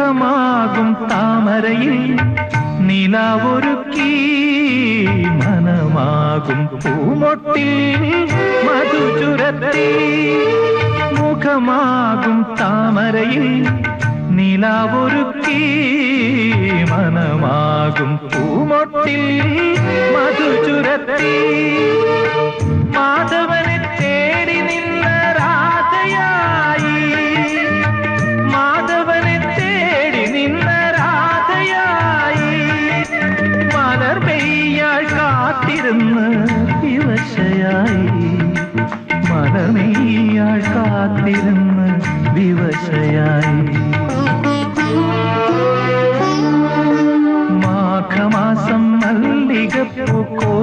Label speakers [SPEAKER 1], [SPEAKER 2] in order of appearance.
[SPEAKER 1] മുഖമാകും താമരയിൽ നിലാവൊരുക്കി മനമാകും പൂമൊട്ടിൽ മധുചുരത്തി മുഖമാകും താമരയിൽ നിലാവൊരുക്കി മനമാകും പൂമൊട്ടിൽ മധുചുരത്തി മാധവനെ തേടി നിന്ന രാധയായി മാധവനെ തേടി നിന്ന രാധയായി മലർ പെയ്യാൾ കാത്തിരുന്ന് വിവശയായി മലർ പെയ്യാൾ കാത്തിരുന്ന് വിവശയായി മാഘമാസം മല്ലികപ്പൂ